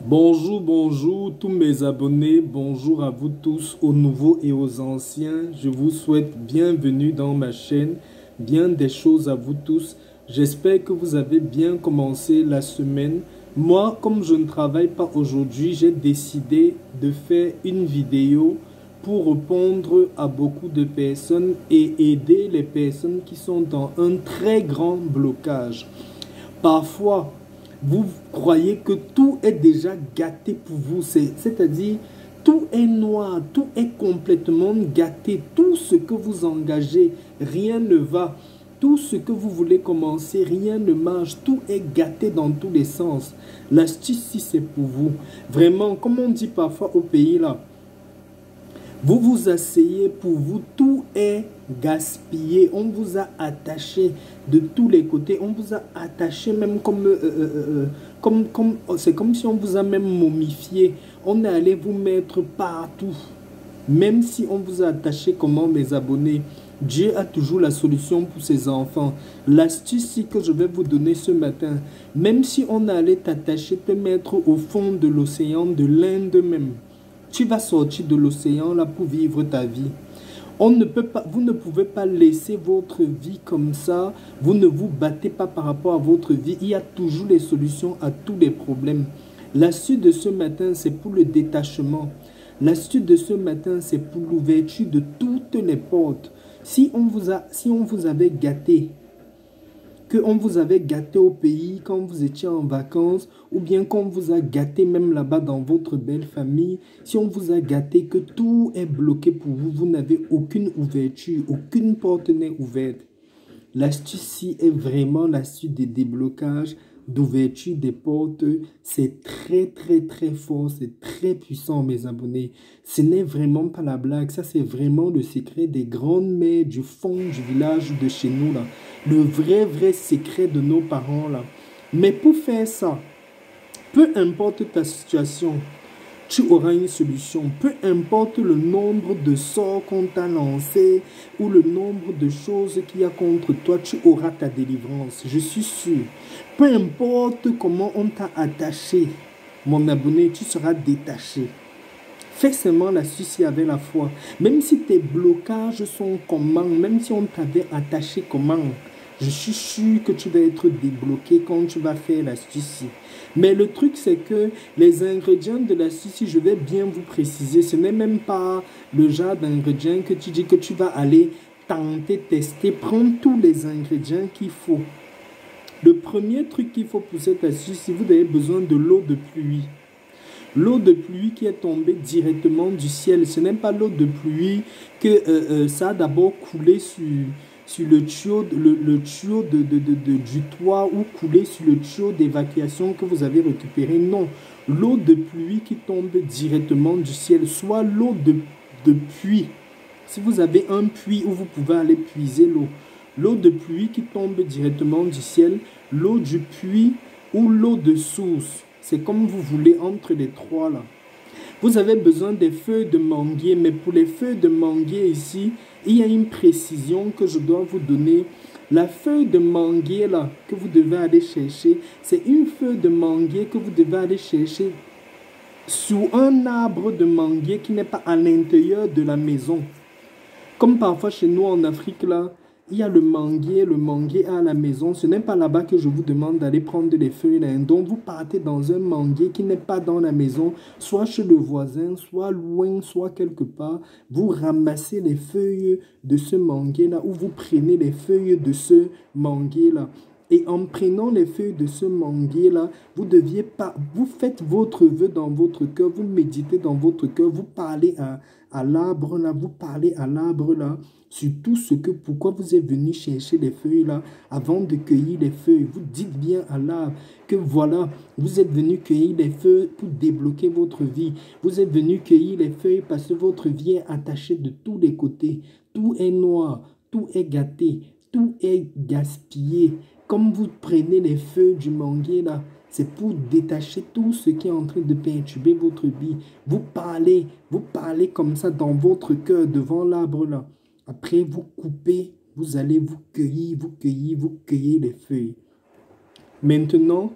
Bonjour, bonjour tous mes abonnés, bonjour à vous tous, aux nouveaux et aux anciens. Je vous souhaite bienvenue dans ma chaîne, bien des choses à vous tous. J'espère que vous avez bien commencé la semaine. Moi, comme je ne travaille pas aujourd'hui, j'ai décidé de faire une vidéo pour répondre à beaucoup de personnes et aider les personnes qui sont dans un très grand blocage. Parfois, vous croyez que tout est déjà gâté pour vous, c'est-à-dire tout est noir, tout est complètement gâté, tout ce que vous engagez, rien ne va, tout ce que vous voulez commencer, rien ne marche, tout est gâté dans tous les sens. L'astuce ici, c'est pour vous. Vraiment, comme on dit parfois au pays là, vous vous asseyez, pour vous, tout est gaspillé. On vous a attaché de tous les côtés. On vous a attaché même c'est comme si on vous a même momifié. On est allé vous mettre partout. Même si on vous a attaché comment, mes abonnés, Dieu a toujours la solution pour ses enfants. L'astuce que je vais vous donner ce matin, même si on allait t'attacher, te mettre au fond de l'océan, de l'Inde même, tu vas sortir de l'océan là pour vivre ta vie. On ne peut pas, vous ne pouvez pas laisser votre vie comme ça. Vous ne vous battez pas par rapport à votre vie. Il y a toujours les solutions à tous les problèmes. L'astuce de ce matin, c'est pour le détachement. L'astuce de ce matin, c'est pour l'ouverture de toutes les portes. Si on vous avait gâté, qu'on vous avait gâté au pays quand vous étiez en vacances, ou bien qu'on vous a gâté même là-bas dans votre belle famille, si on vous a gâté que tout est bloqué pour vous, vous n'avez aucune ouverture, aucune porte n'est ouverte. L'astuce-ci est vraiment l'astuce des déblocages, d'ouverture des portes. C'est très fort, c'est très puissant, mes abonnés. Ce n'est vraiment pas la blague, ça c'est vraiment le secret des grandes mères du fond du village de chez nous là. Le vrai secret de nos parents là. Mais pour faire ça, peu importe ta situation, tu auras une solution. Peu importe le nombre de sorts qu'on t'a lancé ou le nombre de choses qu'il y a contre toi, tu auras ta délivrance. Je suis sûr. Peu importe comment on t'a attaché, mon abonné, tu seras détaché. Fais seulement la Suisse avec la foi. Même si tes blocages sont comment, même si on t'avait attaché comment, je suis sûr que tu vas être débloqué quand tu vas faire l'astuce. Mais le truc, c'est que les ingrédients de l'astuce, je vais bien vous préciser, ce n'est même pas le genre d'ingrédients que tu dis que tu vas aller tenter, tester, prendre tous les ingrédients qu'il faut. Le premier truc qu'il faut pour cette astuce, si vous avez besoin de l'eau de pluie. L'eau de pluie qui est tombée directement du ciel, ce n'est pas l'eau de pluie que ça a d'abord coulé sur le tuyau, tuyau du toit ou coulé sur le tuyau d'évacuation que vous avez récupéré. Non, l'eau de pluie qui tombe directement du ciel, soit l'eau de puits. Si vous avez un puits où vous pouvez aller puiser l'eau, l'eau de pluie qui tombe directement du ciel, l'eau du puits ou l'eau de source. C'est comme vous voulez entre les trois là. Vous avez besoin des feuilles de manguier, mais pour les feuilles de manguier ici, il y a une précision que je dois vous donner. La feuille de manguier là que vous devez aller chercher, c'est une feuille de manguier que vous devez aller chercher sur un arbre de manguier qui n'est pas à l'intérieur de la maison. Comme parfois chez nous en Afrique là, il y a le manguier à la maison. Ce n'est pas là-bas que je vous demande d'aller prendre les feuilles là. Donc vous partez dans un manguier qui n'est pas dans la maison, soit chez le voisin, soit loin, soit quelque part. Vous ramassez les feuilles de ce manguier là ou vous prenez les feuilles de ce manguier là. Et en prenant les feuilles de ce manguier-là, vous faites votre vœu dans votre cœur, vous méditez dans votre cœur, vous parlez à l'arbre là, vous parlez à l'arbre là, sur tout ce que, pourquoi vous êtes venu chercher les feuilles là, avant de cueillir les feuilles. Vous dites bien à l'arbre que voilà, vous êtes venu cueillir les feuilles pour débloquer votre vie. Vous êtes venu cueillir les feuilles parce que votre vie est attachée de tous les côtés. Tout est noir, tout est gâté, tout est gaspillé. Comme vous prenez les feuilles du manguier là, c'est pour détacher tout ce qui est en train de perturber votre vie. Vous parlez comme ça dans votre cœur devant l'arbre là. Après, vous coupez, vous allez vous cueillir les feuilles. Maintenant,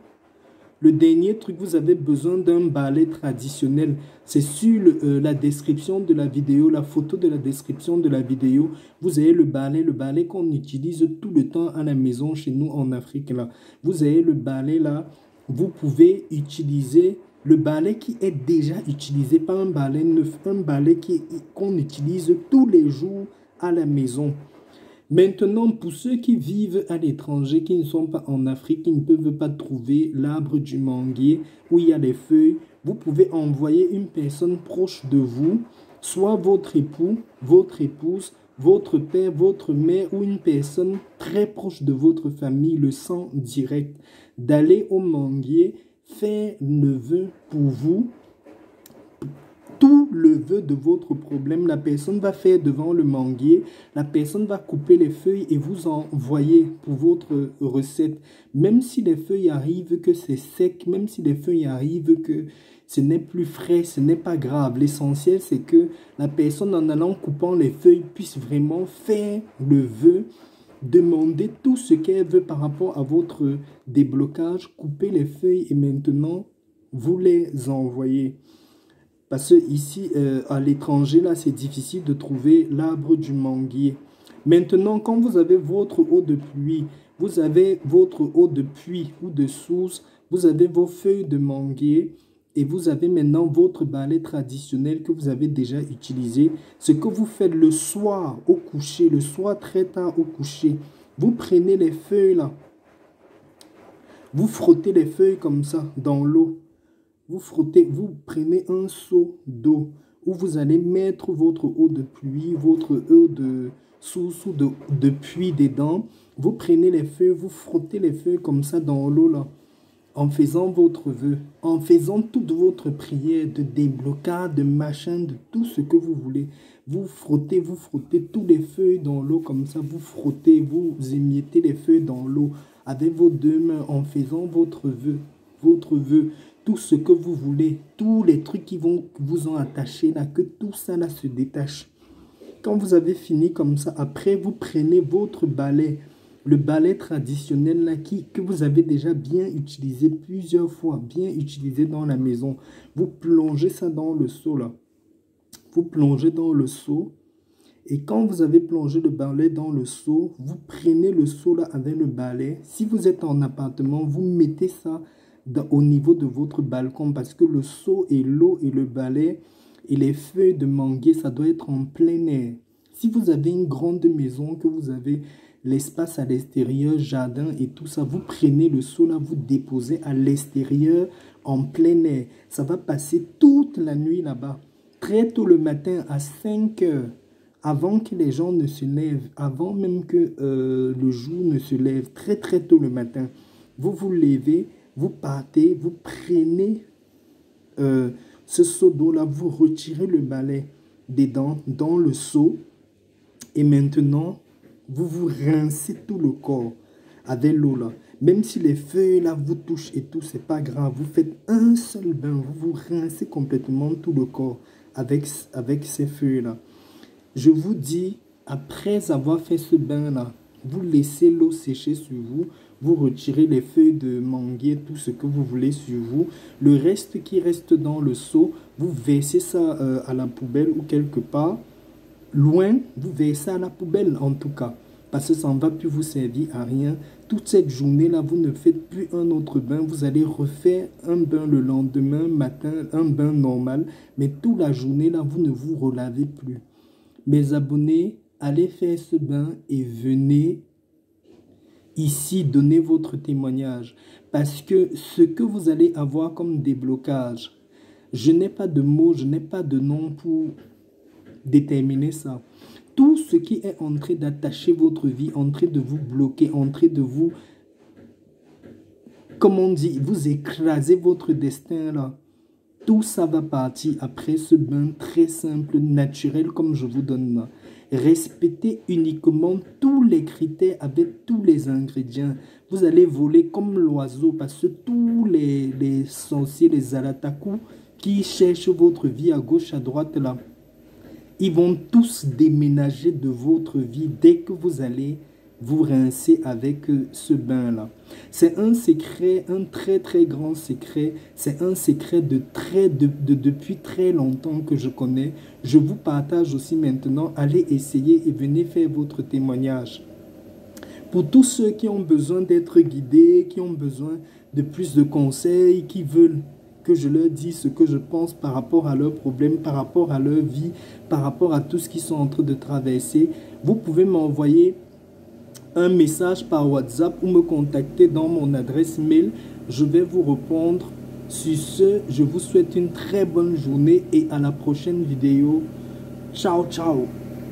Le dernier truc, vous avez besoin d'un balai traditionnel. C'est sur la description de la vidéo, la photo de la description de la vidéo. Vous avez le balai qu'on utilise tout le temps à la maison chez nous en Afrique. Là. Vous avez le balai là. Vous pouvez utiliser le balai qui est déjà utilisé, pas un balai neuf, un balai qu'on utilise tous les jours à la maison. Maintenant, pour ceux qui vivent à l'étranger, qui ne sont pas en Afrique, qui ne peuvent pas trouver l'arbre du manguier où il y a les feuilles, vous pouvez envoyer une personne proche de vous, soit votre époux, votre épouse, votre père, votre mère ou une personne très proche de votre famille, le sang direct, d'aller au manguier, faire le vœu pour vous. Tout le vœu de votre problème, la personne va faire devant le manguier, la personne va couper les feuilles et vous envoyer pour votre recette. Même si les feuilles arrivent que c'est sec, même si les feuilles arrivent que ce n'est plus frais, ce n'est pas grave. L'essentiel, c'est que la personne, en allant coupant les feuilles, puisse vraiment faire le vœu, demander tout ce qu'elle veut par rapport à votre déblocage, couper les feuilles et maintenant, vous les envoyez. Parce que ici, à l'étranger, là, c'est difficile de trouver l'arbre du manguier. Maintenant, quand vous avez votre eau de pluie, vous avez votre eau de puits ou de source, vous avez vos feuilles de manguier et vous avez maintenant votre balai traditionnel que vous avez déjà utilisé. Ce que vous faites le soir au coucher, le soir très tard au coucher, vous prenez les feuilles là, vous frottez les feuilles comme ça dans l'eau. Vous frottez, vous prenez un seau d'eau où vous allez mettre votre eau de pluie, votre eau de source ou de puits dedans. Vous prenez les feuilles, vous frottez les feuilles comme ça dans l'eau là, en faisant votre vœu, en faisant toute votre prière de déblocage, de machin, de tout ce que vous voulez. Vous frottez tous les feuilles dans l'eau comme ça, vous frottez, vous émiettez les feuilles dans l'eau avec vos deux mains en faisant votre vœu. Tout ce que vous voulez, tous les trucs qui vous ont attaché là, que tout ça là se détache. Quand vous avez fini comme ça, après vous prenez votre balai, le balai traditionnel là que vous avez déjà bien utilisé plusieurs fois, bien utilisé dans la maison. Vous plongez ça dans le seau là. Vous plongez dans le seau et quand vous avez plongé le balai dans le seau, vous prenez le seau là avec le balai. Si vous êtes en appartement, vous mettez ça au niveau de votre balcon parce que le seau et l'eau et le balai et les feuilles de manguier, ça doit être en plein air. Si vous avez une grande maison, que vous avez l'espace à l'extérieur, jardin et tout ça, vous prenez le seau là, vous déposez à l'extérieur en plein air. Ça va passer toute la nuit là-bas. Très tôt le matin à 5 heures, avant que les gens ne se lèvent, avant même que le jour ne se lève, très tôt le matin, vous vous levez, vous partez, vous prenez ce seau d'eau-là, vous retirez le balai dedans, dans le seau. Et maintenant, vous vous rincez tout le corps avec l'eau-là. Même si les feuilles là vous touchent et tout, c'est pas grave. Vous faites un seul bain, vous vous rincez complètement tout le corps avec ces feuilles-là. Je vous dis, après avoir fait ce bain-là, vous laissez l'eau sécher sur vous, vous retirez les feuilles de manguier, tout ce que vous voulez sur vous. Le reste qui reste dans le seau, vous versez ça à la poubelle ou quelque part. Loin, vous versez à la poubelle en tout cas. Parce que ça ne va plus vous servir à rien. Toute cette journée-là, vous ne faites plus un autre bain. Vous allez refaire un bain le lendemain matin, un bain normal. Mais toute la journée-là, vous ne vous relavez plus. Mes abonnés, allez faire ce bain et venez ici donner votre témoignage. Parce que ce que vous allez avoir comme déblocage, je n'ai pas de mots, je n'ai pas de nom pour déterminer ça. Tout ce qui est en train d'attacher votre vie, en train de vous bloquer, en train de vous, comme on dit, vous écraser votre destin là. Tout ça va partir après ce bain très simple, naturel comme je vous donne là. Respectez uniquement tous les critères avec tous les ingrédients. Vous allez voler comme l'oiseau parce que tous les sorciers, les alatakou qui cherchent votre vie à gauche, à droite là, ils vont tous déménager de votre vie dès que vous allez vous rincez avec ce bain-là. C'est un secret, un très très grand secret. C'est un secret depuis très longtemps que je connais. Je vous partage aussi maintenant. Allez essayer et venez faire votre témoignage. Pour tous ceux qui ont besoin d'être guidés, qui ont besoin de plus de conseils, qui veulent que je leur dise ce que je pense par rapport à leurs problèmes, par rapport à leur vie, par rapport à tout ce qu'ils sont en train de traverser, vous pouvez m'envoyer un message par WhatsApp ou me contacter dans mon adresse mail. Je vais vous répondre. Sur ce, je vous souhaite une très bonne journée et à la prochaine vidéo. Ciao, ciao.